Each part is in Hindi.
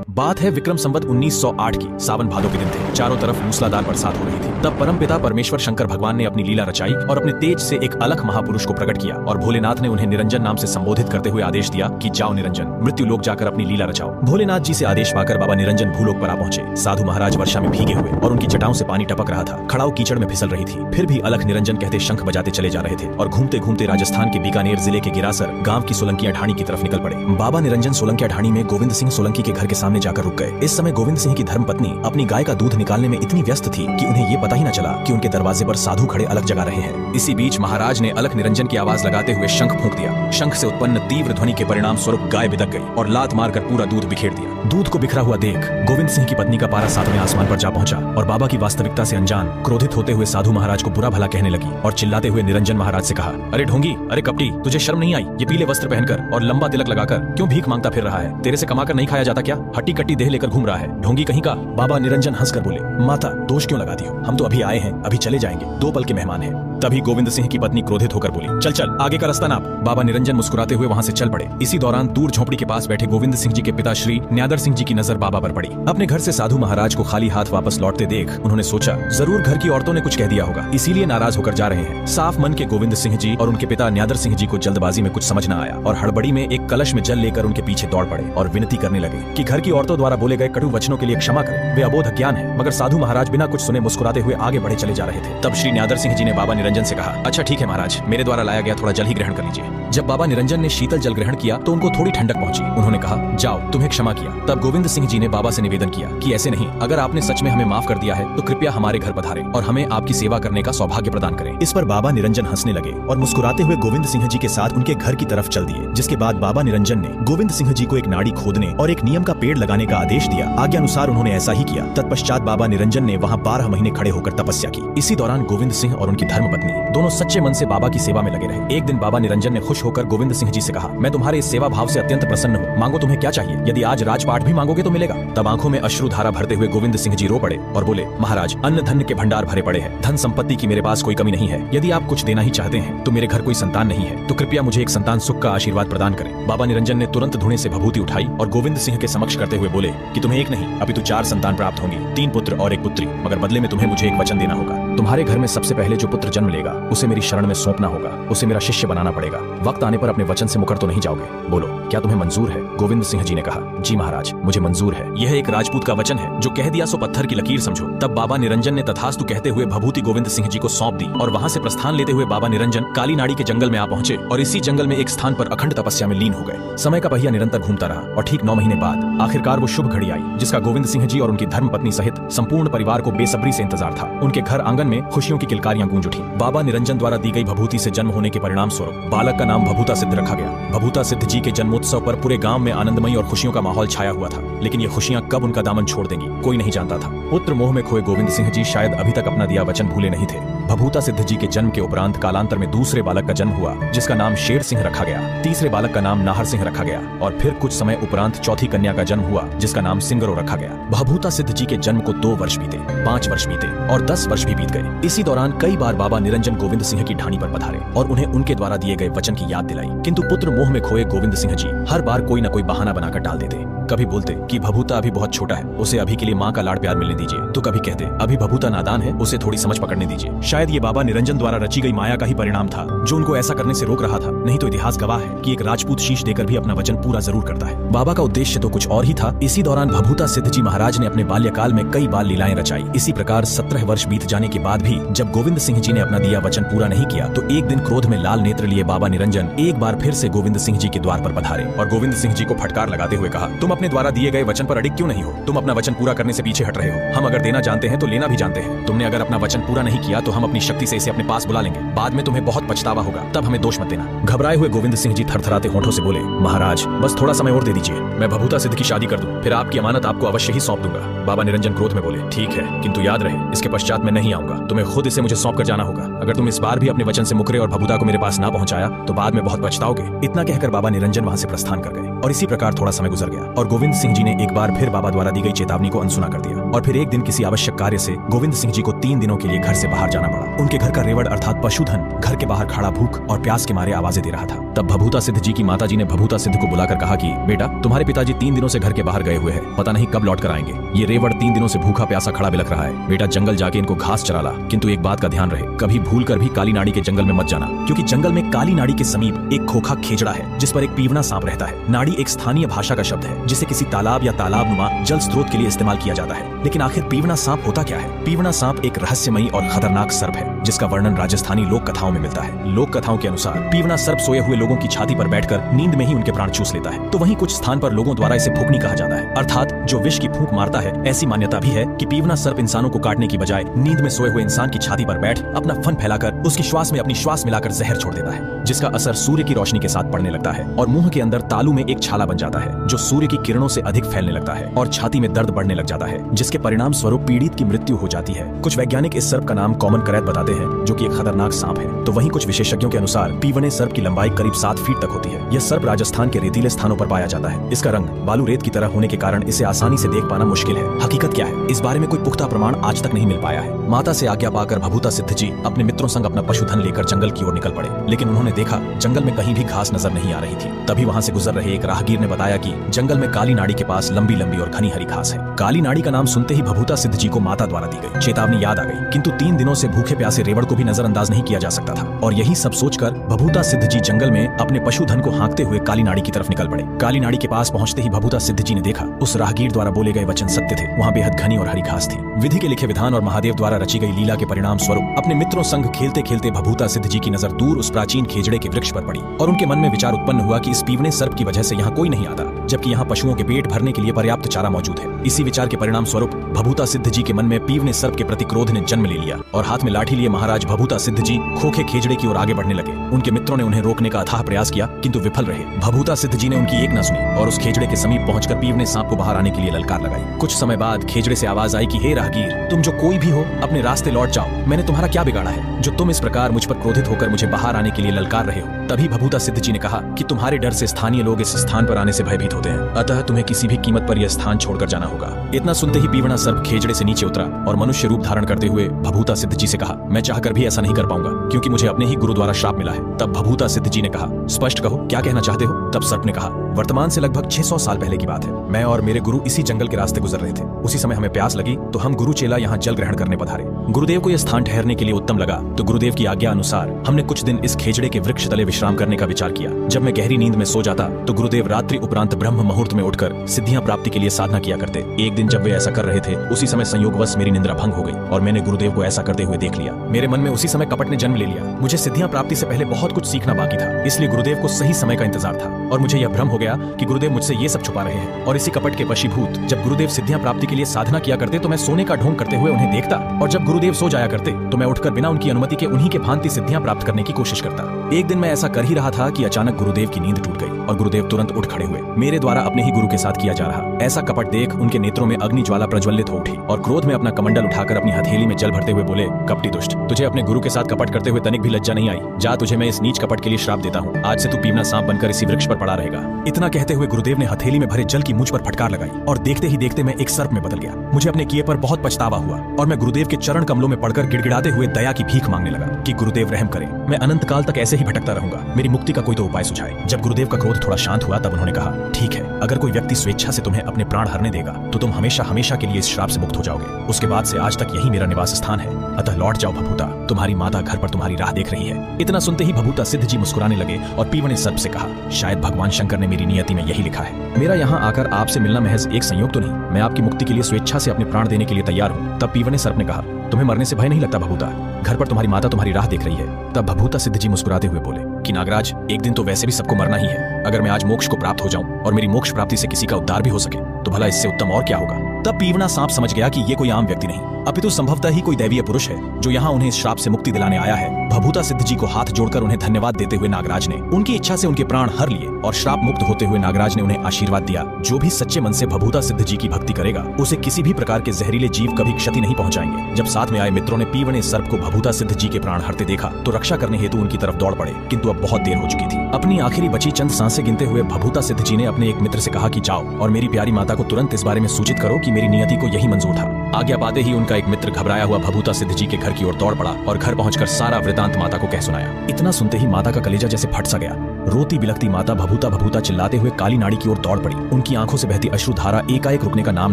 बात है विक्रम संवत 1908 की। सावन भादों के दिन थे, चारों तरफ मूसलाधार बरसात हो रही थी। तब परमपिता परमेश्वर शंकर भगवान ने अपनी लीला रचाई और अपने तेज से एक अलख महापुरुष को प्रकट किया और भोलेनाथ ने उन्हें निरंजन नाम से संबोधित करते हुए आदेश दिया कि जाओ निरंजन, मृत्यु लोक जाकर अपनी लीला रचाओ। भोलेनाथ जी से आदेश पाकर बाबा निरंजन भूलोक पर आ पहुंचे। साधु महाराज वर्षा में भीगे हुए और उनकी जटाओं से पानी टपक रहा था। खड़ाऊ कीचड़ में फिसल रही थी, फिर भी अलख निरंजन कहते शंख बजाते चले जा रहे थे और घूमते घूमते राजस्थान के बीकानेर जिले के गिरासर गांव की सोलंकिया ढाणी की तरफ निकल पड़े। बाबा निरंजन सोलंकिया ढाणी में गोविंद सिंह सोलंकी के घर के सामने जाकर रुक गए। इस समय गोविंद सिंह की धर्मपत्नी अपनी गाय का दूध निकालने में इतनी व्यस्त थी कि उन्हें ये पता ही न चला कि उनके दरवाजे पर साधु खड़े अलख जगा रहे हैं। इसी बीच महाराज ने अलख निरंजन की आवाज लगाते हुए शंख फूंक दिया। शंख से उत्पन्न तीव्र ध्वनि के परिणाम स्वरूप गाय बिदक गई और लात मारकर पूरा दूध बिखेर दिया। दूध को बिखरा हुआ देख गोविंद सिंह की पत्नी का पारा सातवें आसमान पर जा पहुंचा और बाबा की वास्तविकता से अनजान क्रोधित होते हुए साधु महाराज को बुरा भला कहने लगी और चिल्लाते हुए निरंजन महाराज से कहा, अरे ढोंगी, अरे कपटी, तुझे शर्म नहीं आई? ये पीले वस्त्र पहनकर और लंबा तिलक लगाकर क्यों भीख मांगता फिर रहा है? तेरे से कमाकर नहीं खाया जाता क्या? हट्टी कट्टी देह लेकर घूम रहा है, ढोंगी कहीं का। बाबा निरंजन हंसकर बोले, माता दोष क्यों लगाती हो? हम तो अभी आए हैं, अभी चले जाएंगे, 2 पल के मेहमान हैं। तभी गोविंद सिंह की पत्नी क्रोधित होकर बोली, चल चल आगे का रास्ता नाप। बाबा निरंजन मुस्कुराते हुए वहां से चल पड़े। इसी दौरान दूर झोपड़ी के पास बैठे गोविंद सिंह जी के पिता श्री न्यादर सिंह जी की नजर बाबा पर पड़ी। अपने घर से साधु महाराज को खाली हाथ वापस लौटते देख उन्होंने सोचा, जरूर घर की औरतों ने कुछ कह दिया होगा, इसीलिए नाराज होकर जा रहे हैं। साफ मन के गोविंद सिंह जी और उनके पिता न्यादर सिंह जी को जल्दबाजी में कुछ समझ न आया और हड़बड़ी में एक कलश में जल लेकर उनके पीछे दौड़ पड़े और विनती करने लगे कि घर की औरतों द्वारा बोले गए कटु वचनों के लिए क्षमा करें, वे अबोध अज्ञान है। मगर साधु महाराज बिना कुछ सुने मुस्कुराते हुए आगे बढ़े चले जा रहे थे। तब श्री न्यादर सिंह जी ने बाबा निरंजन से कहा, अच्छा ठीक है महाराज, मेरे द्वारा लाया गया थोड़ा जल ही ग्रहण कर लीजिए। जब बाबा निरंजन ने शीतल जल ग्रहण किया तो उनको थोड़ी ठंडक पहुंची। उन्होंने कहा, जाओ, तुम्हें क्षमा किया। तब गोविंद सिंह जी ने बाबा से निवेदन किया कि ऐसे नहीं, अगर आपने सच में हमें माफ कर दिया है तो कृपया हमारे घर पधारें और हमें आपकी सेवा करने का सौभाग्य प्रदान करें। इस पर बाबा निरंजन हंसने लगे और मुस्कुराते हुए गोविंद सिंह जी के साथ उनके घर की तरफ चल दिए। जिसके बाद बाबा निरंजन ने गोविंद सिंह जी को एक नाड़ी खोदने और एक नीम का पेड़ लगाने का आदेश दिया। आज्ञा अनुसार उन्होंने ऐसा ही किया। तत्पश्चात बाबा निरंजन ने वहाँ 12 महीने खड़े होकर तपस्या की। इसी दौरान गोविंद सिंह और उनकी धर्मपत्नी दोनों सच्चे मन से बाबा की सेवा में लगे रहे। एक दिन बाबा निरंजन ने खुश होकर गोविंद सिंह जी से कहा, मैं तुम्हारे इस सेवा भाव से अत्यंत प्रसन्न हूँ, मांगो तुम्हें क्या चाहिए, यदि आज राजपाट भी मांगोगे तो मिलेगा। तब आंखों में अश्रुधारा भरते हुए गोविंद सिंह जी रो पड़े और बोले, महाराज अन्न धन के भंडार भरे पड़े हैं, धन संपत्ति की मेरे पास कोई कमी नहीं है। यदि आप कुछ देना ही चाहते हैं तो मेरे घर कोई संतान नहीं है, तो कृपया मुझे एक संतान सुख का आशीर्वाद प्रदान करें। बाबा निरंजन ने तुरंत धुने से भभूति उठाई और गोविंद सिंह के समक्ष करते हुए बोले कि तुम्हें एक नहीं अपितु 4 संतान प्राप्त होंगी, 3 पुत्र और 1 पुत्री, मगर बदले में तुम्हें मुझे एक वचन देना होगा। तुम्हारे घर में सबसे पहले जो पुत्र जन्म लेगा उसे मेरी शरण में सौंपना होगा, उसे मेरा शिष्य बनाना पड़ेगा। वक्त आने पर अपने वचन से मुकर तो नहीं जाओगे? बोलो, क्या तुम्हें मंजूर है? गोविंद सिंह जी ने कहा, जी महाराज, मुझे मंजूर है। यह एक राजपूत का वचन है, जो कह दिया सो पत्थर की लकीर समझो। तब बाबा निरंजन ने तथास्तु कहते हुए भभूति गोविंद सिंह जी को सौंप दी और वहां से प्रस्थान लेते हुए बाबा निरंजन काली नाड़ी के जंगल में आ पहुंचे और इसी जंगल में एक स्थान पर अखंड तपस्या में लीन हो गए। समय का पहिया निरंतर घूमता रहा और ठीक 9 महीने बाद आखिरकार वो शुभ घड़ी आई, जिसका गोविंद सिंह जी और उनकी धर्मपत्नी सहित संपूर्ण परिवार को बेसब्री से इंतजार था। उनके घर आंगन में खुशियों की किलकारियां गूंज उठी। बाबा निरंजन द्वारा दी गई भभूति से जन्म होने के परिणाम स्वरूप बालक का नाम भभूता सिद्ध रखा गया। भभूता सिद्ध जी के जन्मोत्सव पर पूरे गांव में आनंदमयी और खुशियों का माहौल छाया हुआ था, लेकिन ये खुशियां कब उनका दामन छोड़ देंगी कोई नहीं जानता था। पुत्र मोह में खोए गोविंद सिंह जी शायद अभी तक अपना दिया वचन भूले नहीं थे। भभूता सिद्ध जी के जन्म के उपरांत कालांतर में दूसरे बालक का जन्म हुआ, जिसका नाम शेर सिंह रखा गया। तीसरे बालक का नाम नाहर सिंह रखा गया और फिर कुछ समय उपरांत चौथी कन्या का जन्म हुआ, जिसका नाम सिंगरो रखा गया। भभूता सिद्ध जी के जन्म को 2 वर्ष बीते, 5 वर्ष बीते और 10 वर्ष भी बीत गए। इसी दौरान कई बार बाबा निरंजन गोविंद सिंह की ढाणी पर पधारे और उन्हें उनके द्वारा दिए गए वचन की याद दिलाई, किंतु पुत्र मोह में खोए गोविंद सिंह जी हर बार कोई न कोई बहाना बनाकर टाल देते। कभी बोलते कि भभूता अभी बहुत छोटा है, उसे अभी के लिए माँ का लाड प्यार मिलने दीजिए, तो कभी कहते अभी भभूता नादान है, उसे थोड़ी समझ पकड़ने दीजिए। शायद ये बाबा निरंजन द्वारा रची गई माया का ही परिणाम था जो उनको ऐसा करने से रोक रहा था, नहीं तो इतिहास गवाह है कि एक राजपूत शीश देकर भी अपना वचन पूरा जरूर करता है। बाबा का उद्देश्य तो कुछ और ही था। इसी दौरान भभूता सिद्ध जी महाराज ने अपने बाल्यकाल में कई बार लीलाएं रचाई। इसी प्रकार 17 वर्ष बीत जाने के बाद भी जब गोविंद सिंह जी ने अपना दिया वचन पूरा नहीं किया तो एक दिन क्रोध में लाल नेत्र लिए बाबा निरंजन एक बार फिर से गोविंद सिंह जी के द्वार पर पधारे और गोविंद सिंह जी को फटकार लगाते हुए कहा, तुम अपने द्वारा दिए गए वचन पर अडिग क्यों नहीं हो? तुम अपना वचन पूरा करने से पीछे हट रहे हो। हम अगर देना जानते हैं तो लेना भी जानते हैं। तुमने अगर अपना वचन पूरा नहीं किया तो हम अपनी शक्ति से इसे अपने पास बुला लेंगे, बाद में तुम्हें बहुत पछतावा होगा, तब हमें दोष मत देना। घबराए हुए गोविंद सिंह जी थरथराते होठों से बोले, महाराज बस थोड़ा समय और दे दीजिए, मैं भभूता सिद्ध की शादी कर दूं, फिर आपकी अमानत आपको अवश्य ही सौंप दूंगा। बाबा निरंजन क्रोध में बोले, ठीक है, किंतु याद रहे इसके पश्चात मैं नहीं आऊंगा, तुम्हें खुद इसे मुझे सौंप कर जाना होगा। अगर तुम इस बार भी अपने वचन से मुकरे और भभूता को मेरे पास ना पहुंचाया तो बाद में बहुत पछताओगे। इतना कहकर बाबा निरंजन वहां से प्रस्थान कर गए और इसी प्रकार थोड़ा समय गुजर गया और और गोविंद सिंह जी ने एक बार फिर बाबा द्वारा दी गई चेतावनी को अनसुना कर दिया और फिर एक दिन किसी आवश्यक कार्य से गोविंद सिंह जी को 3 दिनों के लिए घर से बाहर जाना पड़ा। उनके घर का रेवड़ अर्थात पशुधन घर के बाहर खड़ा भूख और प्यास के मारे आवाजें दे रहा था। तब भभूता सिद्ध जी की माता जी ने भभूता सिद्ध को बुलाकर कहा कि बेटा, तुम्हारे पिताजी 3 दिनों से घर के बाहर गए हुए हैं, पता नहीं कब लौट कर आएंगे। ये रेवड़ 3 दिनों से भूखा प्यासा खड़ा बिलख रहा है। बेटा, जंगल जाके इनको घास चरा ला, किंतु एक बात का ध्यान रहे, कभी भूल कर भी काली नाड़ी के जंगल में मत जाना, क्योंकि जंगल में काली नाड़ी के समीप एक खोखा खेजड़ा है जिस पर एक पीवना सांप रहता है। नाड़ी एक स्थानीय भाषा का शब्द है जिसे किसी तालाब या तालाब नुमा जल स्रोत के लिए इस्तेमाल किया जाता है। लेकिन आखिर पीवना सांप होता क्या है? पीवना सांप एक रहस्यमयी और खतरनाक सर्प है जिसका वर्णन राजस्थानी लोक कथाओं में मिलता है। लोक कथाओं के अनुसार पीवना सर्प सोए हुए लोगों की छाती पर बैठकर नींद में ही उनके प्राण चूस लेता है। तो वहीं कुछ स्थान पर लोगों द्वारा इसे फूंकनी कहा जाता है, अर्थात जो विष की फूंक मारता है। ऐसी मान्यता भी है कि पीवना सर्प इंसानों को काटने की बजाय नींद में सोए हुए इंसान की छाती पर बैठ अपना फन फैलाकर उसकी श्वास में अपनी श्वास मिलाकर जहर छोड़ देता है, जिसका असर सूर्य की रोशनी के साथ पड़ने लगता है और मुंह के अंदर तालू में एक छाला बन जाता है जो सूर्य की किरणों से अधिक फैलने लगता है और छाती में दर्द बढ़ने लग जाता है, जिसके परिणाम स्वरूप पीड़ित की मृत्यु हो जाती है। कुछ वैज्ञानिक इस सर्प का नाम कॉमन करैत बताते हैं, जो कि एक खतरनाक सांप है। तो वहीं कुछ विशेषज्ञों के अनुसार पीवने सर्प की लंबाई करीब 7 फीट तक होती है। यह सर्प राजस्थान के रेतीले स्थानों पर पाया जाता है। इसका रंग बालू रेत की तरह होने के कारण इसे आसानी से देख पाना मुश्किल है। हकीकत क्या है, इस बारे में कोई पुख्ता प्रमाण आज तक नहीं मिल पाया है। माता से आज्ञा पाकर भभूता सिद्ध जी अपने मित्रों संग अपना पशुधन लेकर जंगल की ओर निकल पड़े, लेकिन उन्होंने देखा जंगल में कहीं भी घास नजर नहीं आ रही थी। तभी वहां से गुजर रहे एक राहगीर ने बताया कि जंगल में काली नाड़ी के पास लंबी लंबी और घनी हरी घास है। काली नाड़ी का नाम सुनते ही भभूता सिद्ध जी को माता द्वारा दी गई चेतावनी याद आ गई, किंतु 3 दिनों से भूखे प्यासे रेवड़ को भी नजरअंदाज नहीं किया जा सकता था। और यही सब सोचकर भभूता सिद्ध जी जंगल में अपने पशुधन को हाँकते हुए काली नाड़ी की तरफ निकल पड़े। काली नाड़ी के पास पहुंचते ही भभूता सिद्ध जी ने देखा उस राहगीर द्वारा बोले गए वचन सत्य थे। वहां बेहद घनी और हरी घास थी। विधि के लिखे विधान और महादेव द्वारा रची गई लीला के परिणाम स्वरूप अपने मित्रों संग खेलते खेलते भभूता सिद्ध जी की नजर दूर उस प्राचीन खेजड़े के वृक्ष पर पड़ी और उनके मन में विचार उत्पन्न हुआ कि इस पीवने सर्प की वजह से यहाँ कोई नहीं आता, जबकि यहाँ पशुओं के पेट भरने के लिए पर्याप्त चारा मौजूद है। इसी विचार के परिणाम स्वरूप भभूता सिद्ध जी के मन में पीवने सर्प के प्रति क्रोध ने जन्म ले लिया और हाथ में लाठी लिए महाराज भभूता सिद्ध जी खोखे खेजड़े की ओर आगे बढ़ने लगे। उनके मित्रों ने उन्हें रोकने का अथाह प्रयास किया, किंतु विफल रहे। भभूता सिद्ध जी ने उनकी एक न सुनी और उस खेजड़े के समीप पहुंचकर पीवने सांप को बाहर आने के लिए ललकार लगाई। कुछ समय बाद खेजड़े से आवाज आई कि हे राहगीर, तुम जो कोई भी हो अपने रास्ते लौट जाओ। मैंने तुम्हारा क्या बिगाड़ा है जो तुम इस प्रकार मुझ पर क्रोधित होकर मुझे बाहर आने के लिए ललकार रहे हो? तभी भभूता सिद्ध जी ने कहा कि तुम्हारे डर से स्थानीय लोग इस स्थान पर आने से भयभीत होते हैं, अतः तुम्हें किसी भी कीमत पर यह स्थान छोड़कर जाना होगा। इतना सुनते ही पीवना सर्प खेजड़े से नीचे उतरा और मनुष्य रूप धारण करते हुए भभूता सिद्ध जी से कहा, मैं चाहकर भी ऐसा नहीं कर पाऊंगा क्योंकि मुझे अपने ही गुरु द्वारा श्राप मिला है। तब भभूता सिद्ध जी ने कहा, स्पष्ट कहो क्या कहना चाहते हो? तब सर्प ने कहा, वर्तमान से लगभग 600 साल पहले की बात है। मैं और मेरे गुरु इसी जंगल के रास्ते गुजर रहे थे। उसी समय हमें प्यास लगी तो हम गुरु चेला यहाँ जल ग्रहण करने पधारे। गुरुदेव को यह स्थान ठहरने के लिए उत्तम लगा तो गुरुदेव की आज्ञा अनुसार हमने कुछ दिन इस खेजड़े के वृक्ष तले विश्राम करने का विचार किया। जब मैं गहरी नींद में सो जाता तो गुरुदेव रात्रि उपरांत ब्रह्म मुहूर्त में उठकर सिद्धियां प्राप्ति के लिए साधना किया करते। एक दिन जब वे ऐसा कर रहे थे उसी समय संयोगवश मेरी निंद्रा भंग हो गई और मैंने गुरुदेव को ऐसा करते हुए देख लिया। मेरे मन में उसी समय कपट ने जन्म ले लिया। मुझे सिद्धियां प्राप्ति से पहले बहुत कुछ सीखना बाकी था, इसलिए गुरुदेव को सही समय का इंतजार था और मुझे यह भ्रम हो गया कि गुरुदेव मुझसे ये सब छुपा रहे हैं। और इसी कपट के वशीभूत जब गुरुदेव सिद्धियां प्राप्ति के लिए साधना किया करते तो मैं सोने का ढोंग करते हुए उन्हें देखता और जब गुरुदेव सो जाया करते तो मैं उठकर बिना उनकी अनुमति के उन्हीं के भांति सिद्धियां प्राप्त करने की कोशिश करता। एक दिन मैं ऐसा कर ही रहा था कि अचानक गुरुदेव की नींद टूट गई और गुरुदेव तुरंत उठ खड़े हुए। मेरे द्वारा अपने ही गुरु के साथ किया जा रहा ऐसा कपट देख उनके नेत्रों में अग्नि ज्वाला प्रज्वलित हो उठी और क्रोध में अपना कमंडल उठाकर अपनी हथेली में जल भरते हुए बोले, कपटी दुष्ट, तुझे अपने गुरु के साथ कपट करते हुए तनिक भी लज्जा नहीं आई? जा, तुझे मैं इस नीच कपट के लिए श्राप देता हूँ। आज से तू पीवना सांप बनकर इसी वृक्ष पर पड़ा रहेगा। इतना कहते हुए गुरुदेव ने हथेली में भरे जल की मुझ पर फटकार लगाई और देखते ही देखते मैं एक सर्प में बदल गया। मुझे अपने किए पर बहुत पछतावा हुआ और मैं गुरुदेव के चरण कमलों में पड़कर गिड़गिड़ाते हुए दया की भीख मांगने लगा कि गुरुदेव रहम करें, मैं अनंत काल तक ऐसे ही भटकता रहूंगा, मेरी मुक्ति का कोई तो उपाय सुझाए। जब गुरुदेव का क्रोध थोड़ा शांत हुआ तब उन्होंने कहा, ठीक है, अगर कोई व्यक्ति स्वेच्छा से तुम्हें अपने प्राण हरने देगा तो तुम हमेशा हमेशा के लिए इस श्राप से मुक्त हो जाओगे। उसके बाद से आज तक यही मेरा निवास स्थान है, अतः लौट जाओ भभूता, तुम्हारी माता घर पर तुम्हारी राह देख रही है। इतना सुनते ही भभूता सिद्ध जी मुस्कुराने लगे और पीवने सर्प से कहा, शायद भगवान शंकर ने मेरी नियति में यही लिखा है। मेरा यहाँ आकर आपसे मिलना महज एक संयोग तो नहीं, मैं आपकी मुक्ति के लिए स्वेच्छा से अपने प्राण देने के लिए तैयार हूँ। तब पीवने सर्प ने कहा, तुम्हें मरने से भय नहीं लगता भभूता? घर पर तुम्हारी माता तुम्हारी राह देख रही है। तब भभूता सिद्ध जी मुस्कुराते हुए बोले कि नागराज, एक दिन तो वैसे भी सबको मरना ही है। अगर मैं आज मोक्ष को प्राप्त हो जाऊं और मेरी मोक्ष प्राप्ति से किसी का उद्धार भी हो सके तो भला इससे उत्तम और क्या होगा। तब पीवना सांप समझ गया कि ये कोई आम व्यक्ति नहीं अपितु संभवतः ही कोई दैवीय पुरुष है जो यहाँ उन्हें इस श्राप से मुक्ति दिलाने आया है भभूता सिद्ध जी को हाथ जोड़कर उन्हें धन्यवाद देते हुए नागराज ने उनकी इच्छा से उनके प्राण हर लिए और श्राप मुक्त होते हुए नागराज ने उन्हें आशीर्वाद दिया, जो भी सच्चे मन से भभूता सिद्ध जी की भक्ति करेगा उसे किसी भी प्रकार के जहरीले जीव कभी क्षति नहीं पहुंचाएंगे। जब साथ में आए मित्रों ने पीवने सर्प को भभूता सिद्ध जी के प्राण हरते देखा तो रक्षा करने हेतु उनकी तरफ दौड़ पड़े, किंतु अब बहुत देर हो चुकी थी। अपनी आखिरी बची चंद सांसें गिनते हुए भभूता सिद्ध जी ने अपने एक मित्र से कहा कि जाओ और मेरी प्यारी माता को तुरंत इस बारे में सूचित करो कि मेरी नियति को यही मंजूर था। आज्ञा पाते ही उनका एक मित्र घबराया हुआ भभूता सिद्ध जी के घर की ओर दौड़ पड़ा और घर पहुंचकर सारा वृतांत माता को कह सुनाया। इतना सुनते ही माता का कलेजा जैसे फट सा गया। रोती बिलखती माता भभूता भभूता चिल्लाते हुए काली नाड़ी की ओर दौड़ पड़ी। उनकी आंखों से बहती अश्रुधारा एकाएक रुकने का नाम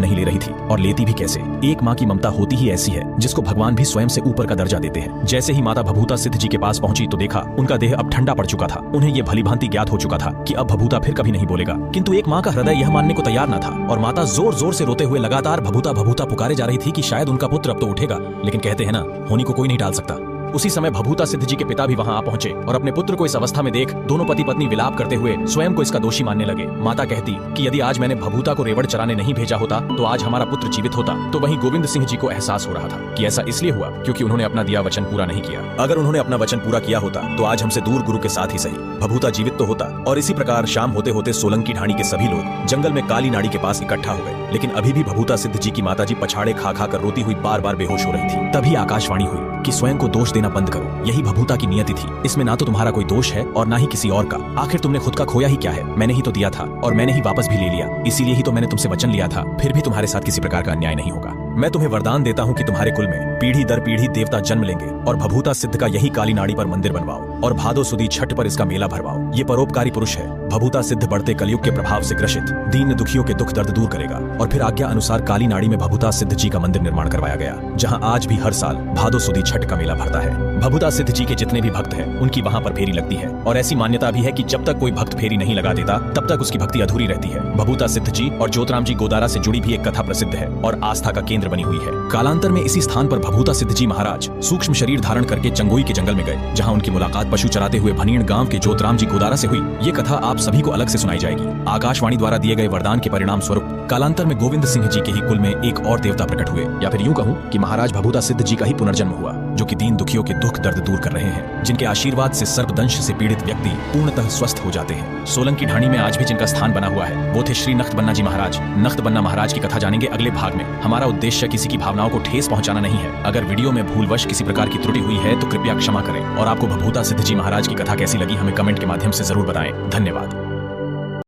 नहीं ले रही थी, और लेती भी कैसे। एक माँ की ममता होती ही ऐसी है जिसको भगवान भी स्वयं से ऊपर का दर्जा देते हैं। जैसे ही माता भभूता सिद्ध जी के पास पहुंची तो देखा उनका देह अब ठंडा पड़ चुका था। उन्हें ये भली भांति ज्ञात हो चुका था कि अब भभूता फिर कभी नहीं बोलेगा, किंतु एक माँ का हृदय यह मानने को तैयार न था और माता जोर जोर से रोते हुए लगातार भभूता भभूता पुकारे जा रही थी कि शायद उनका पुत्र अब तो उठेगा, लेकिन कहते हैं ना, होनी को कोई नहीं टाल सकता। उसी समय भभूता सिद्ध जी के पिता भी वहां आ पहुंचे और अपने पुत्र को इस अवस्था में देख दोनों पति पत्नी विलाप करते हुए स्वयं को इसका दोषी मानने लगे। माता कहती कि यदि आज मैंने भभूता को रेवड़ चराने नहीं भेजा होता तो आज हमारा पुत्र जीवित होता। तो वहीं गोविंद सिंह जी को एहसास हो रहा था कि ऐसा इसलिए हुआ क्योंकि उन्होंने अपना दिया वचन पूरा नहीं किया। अगर उन्होंने अपना वचन पूरा किया होता तो आज हमसे दूर गुरु के साथ ही सही भभूता जीवित तो होता। और इसी प्रकार शाम होते होते सोलंकी ढाणी के सभी लोग जंगल में काली नाड़ी के पास इकट्ठा हो गए, लेकिन अभी भी भभूता सिद्ध जी की माताजी पछाड़े खा खा कर रोती हुई बार बार बेहोश हो रही थी। तभी आकाशवाणी हुई कि स्वयं को दोष देना बंद करो, यही भभूता की नियति थी। इसमें ना तो तुम्हारा कोई दोष है और ना ही किसी और का। आखिर तुमने खुद का खोया ही क्या है? मैंने ही तो दिया था और मैंने ही वापस भी ले लिया, इसीलिए ही तो मैंने तुमसे वचन लिया था। फिर भी तुम्हारे साथ किसी प्रकार का अन्याय नहीं होगा। मैं तुम्हें वरदान देता हूँ कि तुम्हारे कुल में पीढ़ी दर पीढ़ी देवता जन्म लेंगे और भभूता सिद्ध का यही काली नाड़ी पर मंदिर बनवाओ और भादो सुदी छठ पर इसका मेला भरवाओ। ये परोपकारी पुरुष है। भभूता सिद्ध बढ़ते कलयुग के प्रभाव से ग्रसित दीन दुखियों के दुख दर्द दूर करेगा। और फिर आज्ञा अनुसार काली नाड़ी में भभूता सिद्ध जी का मंदिर निर्माण करवाया गया, जहाँ आज भी हर साल भादो सुदी छठ का मेला भरता है। भभूता सिद्ध जी के जितने भी भक्त हैं उनकी वहाँ पर फेरी लगती है और ऐसी मान्यता भी है कि जब तक कोई भक्त फेरी नहीं लगा देता तब तक उसकी भक्ति अधूरी रहती है। भभूता सिद्ध जी और ज्योतराम जी गोदारा से जुड़ी भी एक कथा प्रसिद्ध है और आस्था का केंद्र बनी हुई है। कालांतर में इसी स्थान पर भभूता सिद्ध जी महाराज सूक्ष्म शरीर धारण करके चंगोई के जंगल में गए, जहाँ उनकी मुलाकात पशु चराते हुए भनीण गांव के ज्योतराम जी गोदारा से हुई। ये कथा आप सभी को अलग से सुनाई जाएगी। आकाशवाणी द्वारा दिए गए वरदान के परिणाम स्वरूप कालांतर में गोविंद सिंह जी के ही कुल में एक और देवता प्रकट हुए, या फिर यूं कहूं कि महाराज भभूता सिद्ध जी का ही पुनर्जन्म हुआ, जो कि दीन दुखियों के दुख दर्द दूर कर रहे हैं, जिनके आशीर्वाद से सर्पदंश से पीड़ित व्यक्ति पूर्णतः स्वस्थ हो जाते हैं। सोलंकी ढाणी में आज भी जिनका स्थान बना हुआ है वो थे श्री नख्तबन्ना जी महाराज। नख्तबन्ना महाराज की कथा जानेंगे अगले भाग में। हमारा उद्देश्य किसी की भावनाओं को ठेस पहुंचाना नहीं है। अगर वीडियो में भूलवश किसी प्रकार की त्रुटि हुई है तो कृपया क्षमा करें और आपको भभूता सिद्ध जी महाराज की कथा कैसी लगी हमें कमेंट के माध्यम से जरूर बताएं। धन्यवाद।